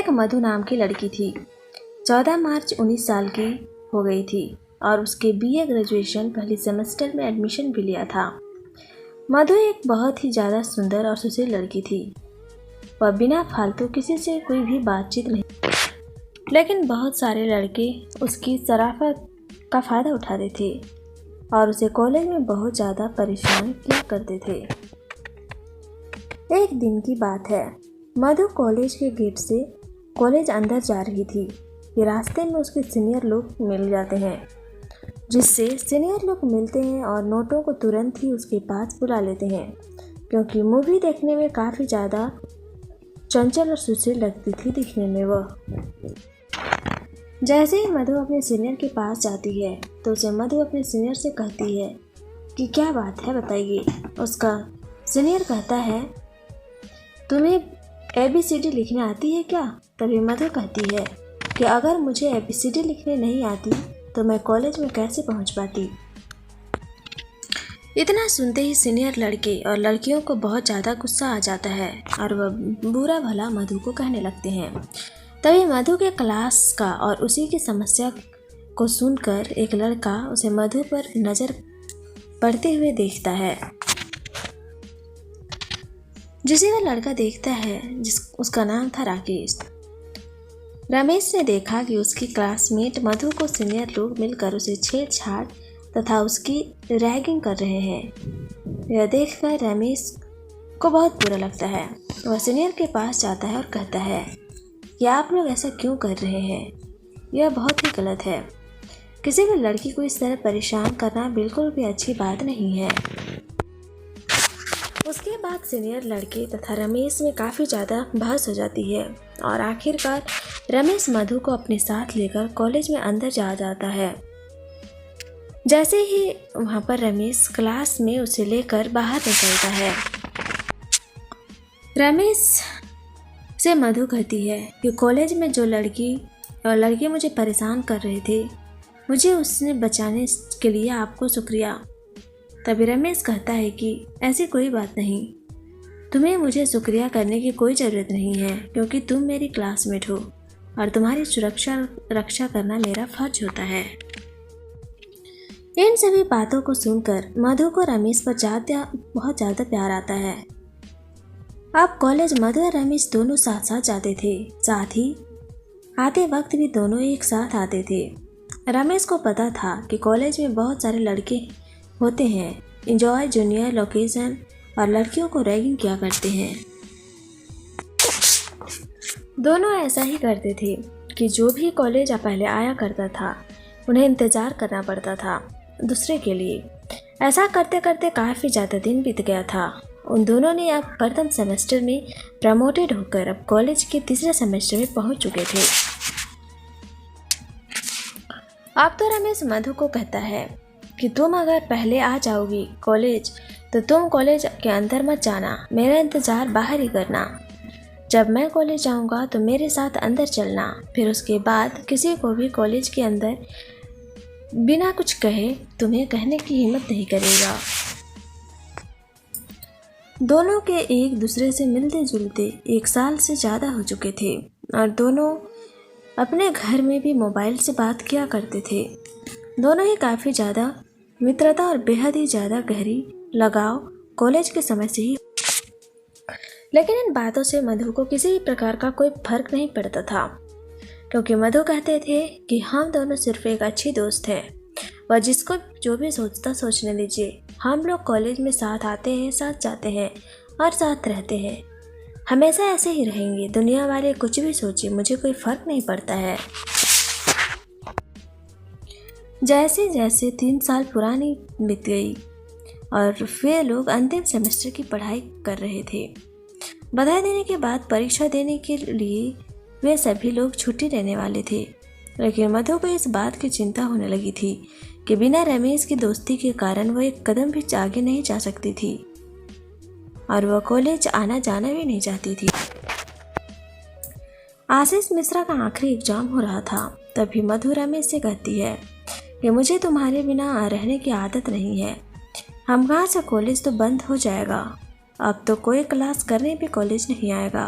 एक मधु नाम की लड़की थी। 14 मार्च 19 साल की हो गई थी और उसके बीए ग्रेजुएशन पहले सेमेस्टर में एडमिशन भी लिया था। मधु एक बहुत ही ज़्यादा सुंदर और सुशील लड़की थी। वह बिना फालतू किसी से कोई भी बातचीत नहीं, लेकिन बहुत सारे लड़के उसकी शराफत का फ़ायदा उठाते थे और उसे कॉलेज में बहुत ज़्यादा परेशान किया करते थे। एक दिन की बात है, मधु कॉलेज के गेट से कॉलेज अंदर जा रही थी कि रास्ते में उसके सीनियर लोग मिल जाते हैं, जिससे सीनियर लोग मिलते हैं और नोटों को तुरंत ही उसके पास बुला लेते हैं, क्योंकि मूवी देखने में काफ़ी ज़्यादा चंचल और सुशील लगती थी दिखने में वह। जैसे ही मधु अपने सीनियर के पास जाती है तो उसे मधु अपने सीनियर से कहती है कि क्या बात है बताइए। उसका सीनियर कहता है, तुम्हें ABCD लिखने आती है क्या? तभी मधु कहती है कि अगर मुझे ABCD लिखने नहीं आती तो मैं कॉलेज में कैसे पहुंच पाती। इतना सुनते ही सीनियर लड़के और लड़कियों को बहुत ज़्यादा गुस्सा आ जाता है और वह बुरा भला मधु को कहने लगते हैं। तभी मधु के क्लास का और उसी की समस्या को सुनकर एक लड़का उसे मधु पर नज़र पड़ते हुए देखता है। जिसे वह लड़का देखता है उसका नाम था राकेश। रमेश ने देखा कि उसकी क्लासमेट मधु को सीनियर लोग मिलकर उसे छेड़छाड़ तथा उसकी रैगिंग कर रहे हैं। यह देखकर रमेश को बहुत बुरा लगता है। वह सीनियर के पास जाता है और कहता है कि आप लोग ऐसा क्यों कर रहे हैं, यह बहुत ही गलत है। किसी भी लड़की को इस तरह परेशान करना बिल्कुल भी अच्छी बात नहीं है। उसके बाद सीनियर लड़के तथा रमेश में काफ़ी ज़्यादा बहस हो जाती है और आखिरकार रमेश मधु को अपने साथ लेकर कॉलेज में अंदर जाता है। जैसे ही वहाँ पर रमेश क्लास में उसे लेकर बाहर निकलता है, रमेश से मधु कहती है कि कॉलेज में जो लड़की और लड़के मुझे परेशान कर रहे थे, मुझे उससे बचाने के लिए आपको शुक्रिया। तभी रमेश कहता है कि ऐसी कोई बात नहीं, तुम्हें मुझे शुक्रिया करने की कोई ज़रूरत नहीं है, क्योंकि तुम मेरी क्लासमेट हो और तुम्हारी रक्षा करना मेरा फर्ज होता है। इन सभी बातों को सुनकर मधु को रमेश पर बहुत ज़्यादा प्यार आता है। अब कॉलेज मधु और रमेश दोनों साथ साथ जाते थे, साथ ही आते वक्त भी दोनों एक साथ आते थे। रमेश को पता था कि कॉलेज में बहुत सारे लड़के होते हैं, इंजॉय जूनियर लोकेशन और लड़कियों को रैगिंग किया करते हैं। दोनों ऐसा ही करते थे कि जो भी कॉलेज पहले आया करता था उन्हें इंतज़ार करना पड़ता था दूसरे के लिए। ऐसा करते करते काफ़ी ज़्यादा दिन बीत गया था। उन दोनों ने अब प्रथम सेमेस्टर में प्रमोटेड होकर अब कॉलेज के तीसरे सेमेस्टर में पहुंच चुके थे। अब तो रमेश मधु को कहता है कि तुम अगर पहले आ जाओगी कॉलेज तो तुम कॉलेज के अंदर मत जाना, मेरा इंतज़ार बाहर ही करना। जब मैं कॉलेज जाऊंगा तो मेरे साथ अंदर चलना, फिर उसके बाद किसी को भी कॉलेज के अंदर बिना कुछ कहे तुम्हें कहने की हिम्मत नहीं करेगा। दोनों के एक दूसरे से मिलते जुलते 1 साल से ज़्यादा हो चुके थे और दोनों अपने घर में भी मोबाइल से बात किया करते थे। दोनों ही काफ़ी ज़्यादा मित्रता और बेहद ही ज़्यादा गहरी लगाव कॉलेज के समय से ही। लेकिन इन बातों से मधु को किसी भी प्रकार का कोई फर्क नहीं पड़ता था, क्योंकि मधु कहते थे कि हम दोनों सिर्फ एक अच्छी दोस्त हैं। वह जिसको जो भी सोचता सोचने दीजिए, हम लोग कॉलेज में साथ आते हैं, साथ जाते हैं और साथ रहते हैं, हमेशा ऐसे ही रहेंगे। दुनिया वाले कुछ भी सोचे, मुझे कोई फ़र्क नहीं पड़ता है। जैसे जैसे 3 साल पुरानी बीत गई और वे लोग अंतिम सेमेस्टर की पढ़ाई कर रहे थे। बधाई देने के बाद परीक्षा देने के लिए वे सभी लोग छुट्टी लेने वाले थे, लेकिन मधु को इस बात की चिंता होने लगी थी कि बिना रमेश की दोस्ती के कारण वह एक कदम भी आगे नहीं जा सकती थी और वह कॉलेज आना जाना भी नहीं चाहती थी। आशीष मिश्रा का आखिरी एग्जाम हो रहा था। तभी मधु रमेश से कहती है कि मुझे तुम्हारे बिना रहने की आदत नहीं है, हम कहाँ से कॉलेज तो बंद हो जाएगा, अब तो कोई क्लास करने भी कॉलेज नहीं आएगा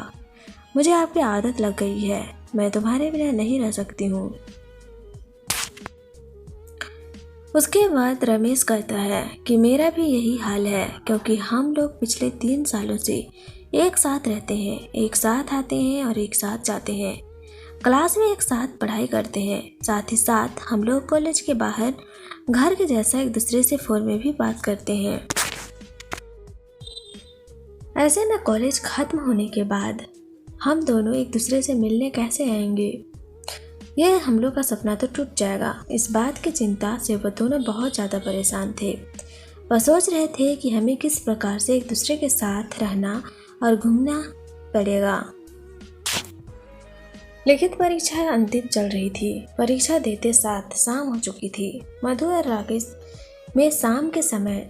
मुझे आपकी आदत लग गई है, मैं तुम्हारे बिना नहीं रह सकती हूँ। उसके बाद रमेश कहता है कि मेरा भी यही हाल है, क्योंकि हम लोग पिछले 3 सालों से एक साथ रहते हैं, एक साथ आते हैं और एक साथ जाते हैं, क्लास में एक साथ पढ़ाई करते हैं, साथ ही साथ हम लोग कॉलेज के बाहर घर के जैसा एक दूसरे से फ़ोन में भी बात करते हैं। ऐसे में कॉलेज खत्म होने के बाद हम दोनों एक दूसरे से मिलने कैसे आएंगे? यह हम लोग का सपना तो टूट जाएगा। इस बात की चिंता से वो दोनों बहुत ज़्यादा परेशान थे। वह सोच रहे थे कि हमें किस प्रकार से एक दूसरे के साथ रहना और घूमना पड़ेगा। लिखित परीक्षा अंतिम चल रही थी। परीक्षा देते साथ शाम हो चुकी थी। मधु और राकेश में शाम के समय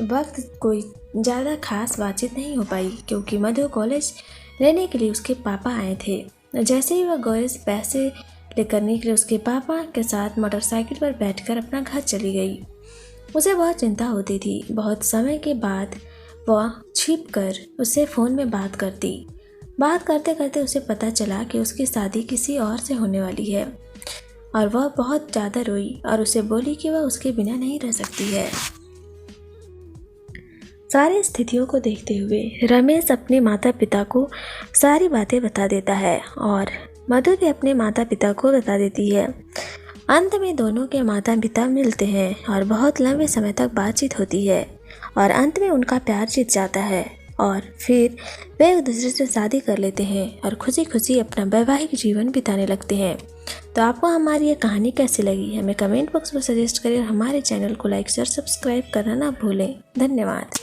वक्त कोई ज़्यादा खास बातचीत नहीं हो पाई, क्योंकि मधु कॉलेज लेने के लिए उसके पापा आए थे। जैसे ही वह गैस पैसे लेकर निकले, उसके पापा के साथ मोटरसाइकिल पर बैठकर अपना घर चली गई। उसे बहुत चिंता होती थी। बहुत समय के बाद वह छिपकर उससे फ़ोन में बात करती। बात करते करते उसे पता चला कि उसकी शादी किसी और से होने वाली है, और वह बहुत ज़्यादा रोई और उसे बोली कि वह उसके बिना नहीं रह सकती है। सारी स्थितियों को देखते हुए रमेश अपने माता पिता को सारी बातें बता देता है और मधु भी अपने माता पिता को बता देती है। अंत में दोनों के माता पिता मिलते हैं और बहुत लंबे समय तक बातचीत होती है, और अंत में उनका प्यार जीत जाता है और फिर वे एक दूसरे से शादी कर लेते हैं और खुशी खुशी अपना वैवाहिक जीवन बिताने लगते हैं। तो आपको हमारी ये कहानी कैसी लगी हमें कमेंट बॉक्स में सजेस्ट करें और हमारे चैनल को लाइक शेयर सब्सक्राइब करना ना भूलें। धन्यवाद।